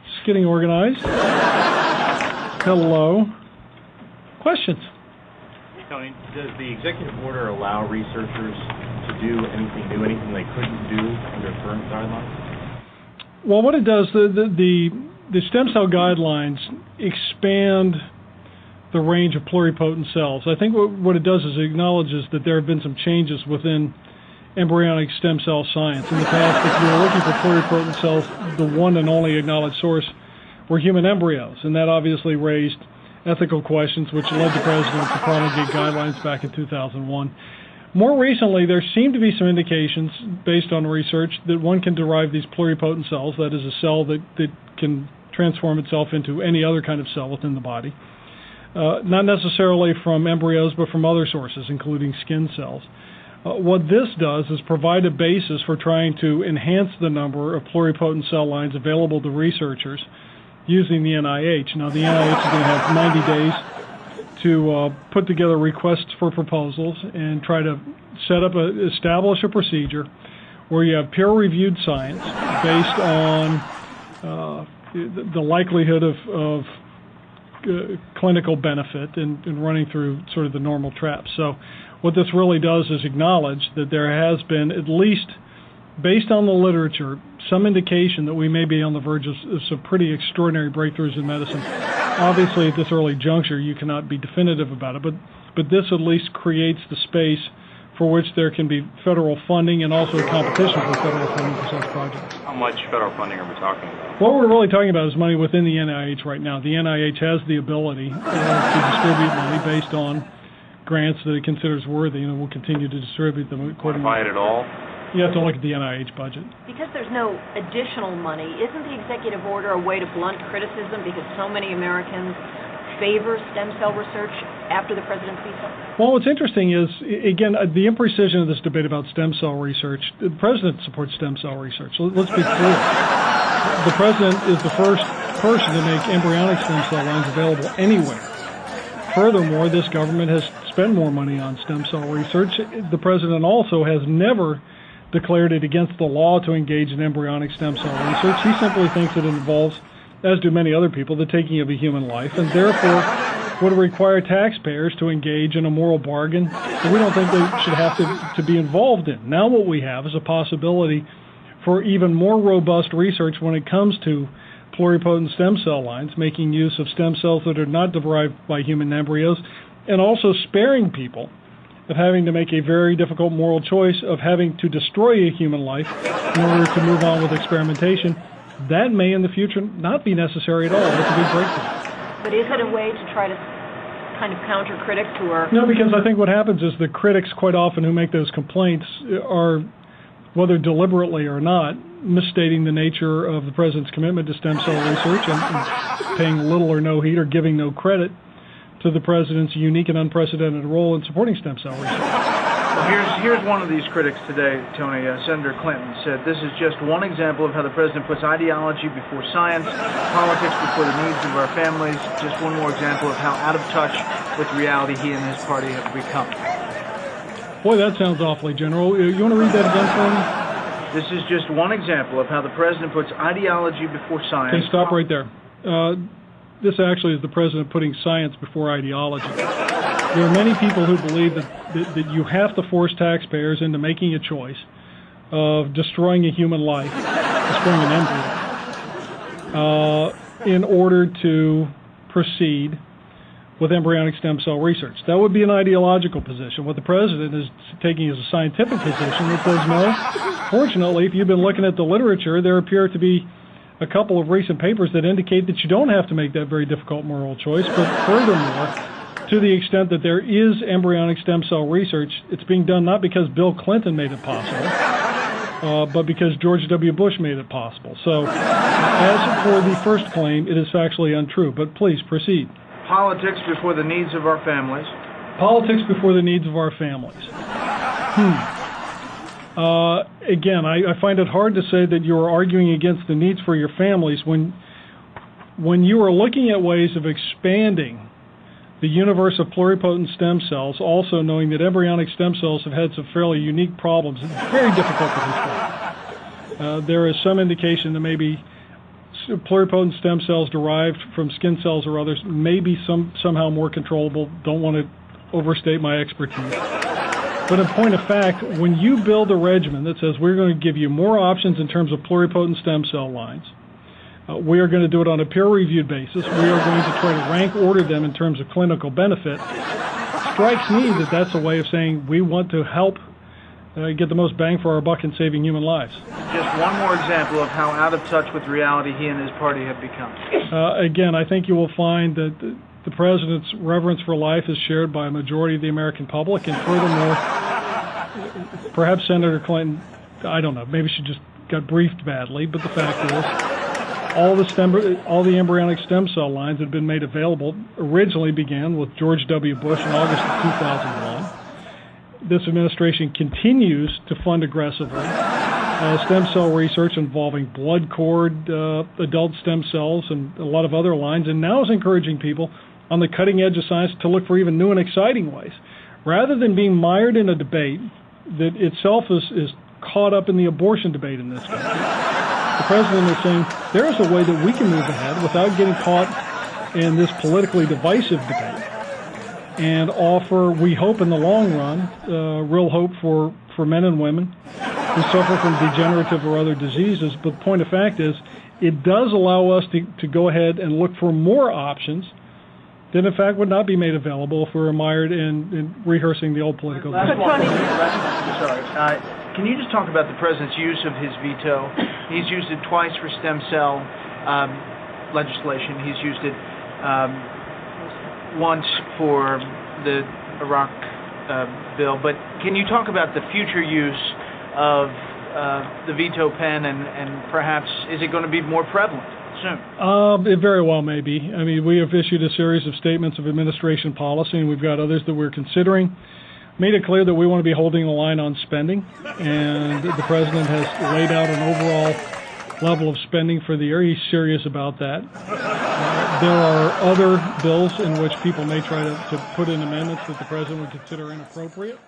Just getting organized. Hello. Questions? Tony, does the executive order allow researchers to do anything new, anything they couldn't do under current guidelines? Well, what it does, the stem cell guidelines expand the range of pluripotent cells. I think what it does is it acknowledges that there have been some changes within embryonic stem cell science. In the past, if you were looking for pluripotent cells, the one and only acknowledged source were human embryos, and that obviously raised ethical questions, which led the president to promulgate guidelines back in 2001. More recently, there seem to be some indications, based on research, that one can derive these pluripotent cells, that is a cell that can transform itself into any other kind of cell within the body, not necessarily from embryos, but from other sources, including skin cells. What this does is provide a basis for trying to enhance the number of pluripotent cell lines available to researchers using the NIH. Now, the NIH is going to have 90 days to put together requests for proposals and try to establish a procedure where you have peer-reviewed science based on the likelihood of clinical benefit and running through sort of the normal traps. So what this really does is acknowledge that there has been, at least based on the literature, some indication that we may be on the verge of some pretty extraordinary breakthroughs in medicine. Obviously, at this early juncture, you cannot be definitive about it, but this at least creates the space for which there can be federal funding and also competition for federal funding for such projects. How much federal funding are we talking about? What we're really talking about is money within the NIH right now. The NIH has the ability to distribute money based on grants that it considers worthy, and it will continue to distribute them accordingly. Quantify it at all? You have to look at the NIH budget. Because there's no additional money, isn't the executive order a way to blunt criticism because so many Americans favor stem cell research after the president's veto? Well, what's interesting is, again, the imprecision of this debate about stem cell research, the president supports stem cell research. So let's be clear. The president is the first person to make embryonic stem cell lines available anywhere. Furthermore, this government has spent more money on stem cell research. The president also has never declared it against the law to engage in embryonic stem cell research. He simply thinks it involves, as do many other people, the taking of a human life, and therefore would require taxpayers to engage in a moral bargain that we don't think they should have to be involved in. Now what we have is a possibility for even more robust research when it comes to pluripotent stem cell lines, making use of stem cells that are not derived by human embryos, and also sparing people of having to make a very difficult moral choice of having to destroy a human life in order to move on with experimentation. That may in the future not be necessary at all. That's a big breakthrough. But is it a way to try to kind of counter critics who are... No, because I think what happens is the critics quite often who make those complaints are, whether deliberately or not, misstating the nature of the president's commitment to stem cell research and paying little or no heed or giving no credit to the president's unique and unprecedented role in supporting stem cell research. Well, here's one of these critics today, Tony. Senator Clinton said, "This is just one example of how the president puts ideology before science, politics before the needs of our families. Just one more example of how out of touch with reality he and his party have become." Boy, that sounds awfully general. You want to read that again for me? This is just one example of how the president puts ideology before science. Okay, stop right there. This actually is the president putting science before ideology. There are many people who believe that you have to force taxpayers into making a choice of destroying a human life, destroying an embryo, in order to proceed with embryonic stem cell research. That would be an ideological position. What the president is taking is a scientific position that says no. Fortunately, if you've been looking at the literature, there appear to be a couple of recent papers that indicate that you don't have to make that very difficult moral choice, but furthermore, to the extent that there is embryonic stem cell research, it's being done not because Bill Clinton made it possible, but because George W. Bush made it possible. So, as for the first claim, it is factually untrue, but please proceed. Politics before the needs of our families. Politics before the needs of our families. Again, I find it hard to say that you are arguing against the needs for your families when you are looking at ways of expanding the universe of pluripotent stem cells, also knowing that embryonic stem cells have had some fairly unique problems. It's very difficult to control. There is some indication that maybe pluripotent stem cells derived from skin cells or others may be somehow more controllable. Don't want to overstate my expertise. But in point of fact, when you build a regimen that says we're going to give you more options in terms of pluripotent stem cell lines, we are going to do it on a peer-reviewed basis. We are going to try to rank order them in terms of clinical benefit. Strikes me that that's a way of saying we want to help get the most bang for our buck in saving human lives. Just one more example of how out of touch with reality he and his party have become. Again, I think you will find that the president's reverence for life is shared by a majority of the American public, and furthermore, perhaps Senator Clinton, I don't know, maybe she just got briefed badly, but the fact is, all the embryonic stem cell lines that have been made available originally began with George W. Bush in August of 2001. This administration continues to fund aggressively stem cell research involving blood cord, adult stem cells, and a lot of other lines, and now is encouraging people on the cutting edge of science to look for even new and exciting ways. Rather than being mired in a debate that itself is caught up in the abortion debate in this country, the president is saying there is a way that we can move ahead without getting caught in this politically divisive debate and offer, we hope in the long run, real hope for men and women who suffer from degenerative or other diseases. But the point of fact is, it does allow us to go ahead and look for more options that in fact would not be made available if we were mired in rehearsing the old political debate. Can you just talk about the president's use of his veto? He's used it twice for stem cell legislation. He's used it once for the Iraq bill. But can you talk about the future use of the veto pen, and perhaps is it going to be more prevalent soon? It very well may be. I mean, we have issued a series of statements of administration policy, and we've got others that we're considering. Made it clear that we want to be holding the line on spending, and the president has laid out an overall level of spending for the year. He's serious about that. There are other bills in which people may try to put in amendments that the president would consider inappropriate.